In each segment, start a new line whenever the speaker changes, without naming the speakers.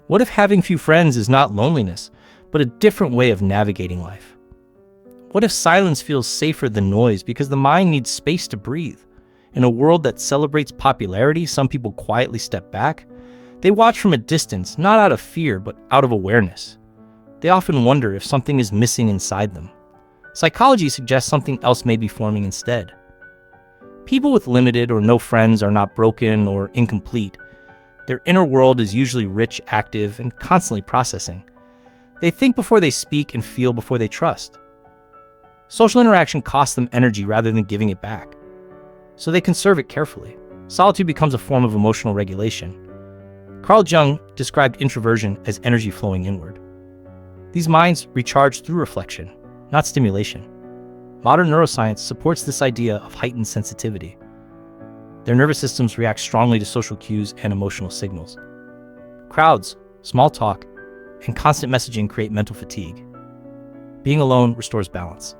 What if having few friends is not loneliness, but a different way of navigating life? What if silence feels safer than noise because the mind needs space to breathe? In a world that celebrates popularity, some people quietly step back. They watch from a distance, not out of fear, but out of awareness. They often wonder if something is missing inside them. Psychology suggests something else may be forming instead. People with limited or no friends are not broken or incomplete. Their inner world is usually rich, active, and constantly processing. They think before they speak and feel before they trust. Social interaction costs them energy rather than giving it back, so they conserve it carefully. Solitude becomes a form of emotional regulation. Carl Jung described introversion as energy flowing inward. These minds recharge through reflection, not stimulation. Modern neuroscience supports this idea of heightened sensitivity. Their nervous systems react strongly to social cues and emotional signals. Crowds, small talk, and constant messaging create mental fatigue. Being alone restores balance.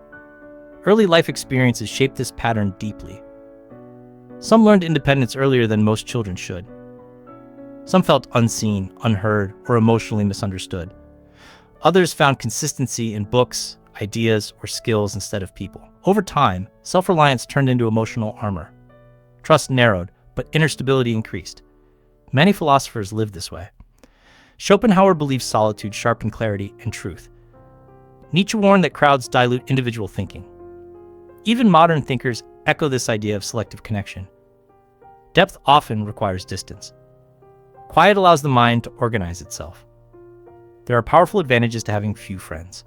Early life experiences shape this pattern deeply. Some learned independence earlier than most children should. Some felt unseen, unheard, or emotionally misunderstood. Others found consistency in books, ideas, or skills instead of people. Over time, self-reliance turned into emotional armor. Trust narrowed, but inner stability increased. Many philosophers lived this way. Schopenhauer believed solitude sharpened clarity and truth. Nietzsche warned that crowds dilute individual thinking. Even modern thinkers echo this idea of selective connection. Depth often requires distance. Quiet allows the mind to organize itself. There are powerful advantages to having few friends.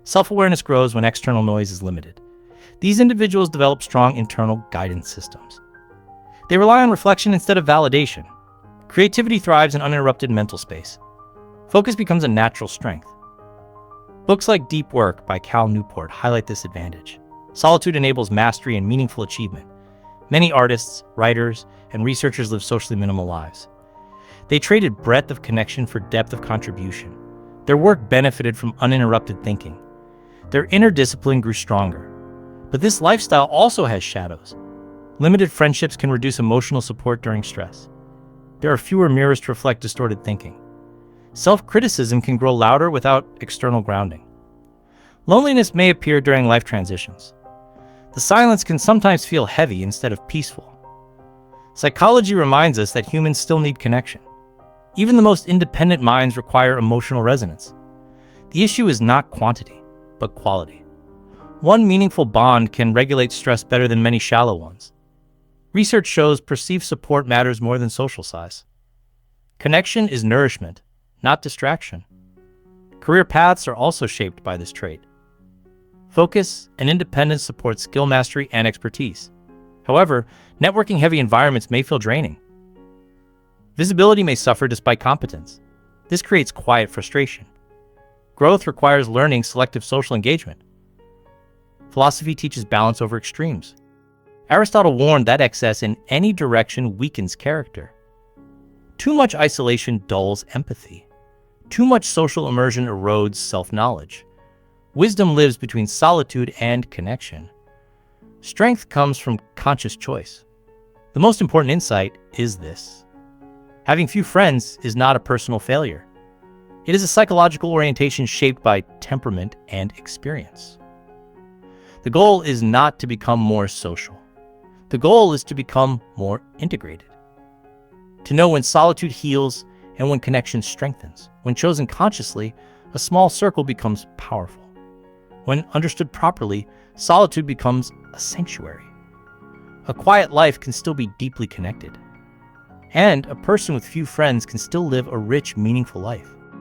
Self-awareness grows when external noise is limited. These individuals develop strong internal guidance systems. They rely on reflection instead of validation. Creativity thrives in uninterrupted mental space. Focus becomes a natural strength. Books like Deep Work by Cal Newport highlight this advantage. Solitude enables mastery and meaningful achievement. Many artists, writers, and researchers live socially minimal lives. They traded breadth of connection for depth of contribution. Their work benefited from uninterrupted thinking. Their inner discipline grew stronger. But this lifestyle also has shadows. Limited friendships can reduce emotional support during stress. There are fewer mirrors to reflect distorted thinking. Self-criticism can grow louder without external grounding. Loneliness may appear during life transitions. The silence can sometimes feel heavy instead of peaceful. Psychology reminds us that humans still need connection. Even the most independent minds require emotional resonance. The issue is not quantity, but quality. One meaningful bond can regulate stress better than many shallow ones. Research shows perceived support matters more than social size. Connection is nourishment, not distraction. Career paths are also shaped by this trait. Focus and independence support skill mastery and expertise. However, networking-heavy environments may feel draining. Visibility may suffer despite competence. This creates quiet frustration. Growth requires learning selective social engagement. Philosophy teaches balance over extremes. Aristotle warned that excess in any direction weakens character. Too much isolation dulls empathy. Too much social immersion erodes self-knowledge. Wisdom lives between solitude and connection. Strength comes from conscious choice. The most important insight is this: having few friends is not a personal failure. It is a psychological orientation shaped by temperament and experience. The goal is not to become more social. The goal is to become more integrated. To know when solitude heals and when connection strengthens. When chosen consciously, a small circle becomes powerful. When understood properly, solitude becomes a sanctuary. A quiet life can still be deeply connected. And a person with few friends can still live a rich, meaningful life.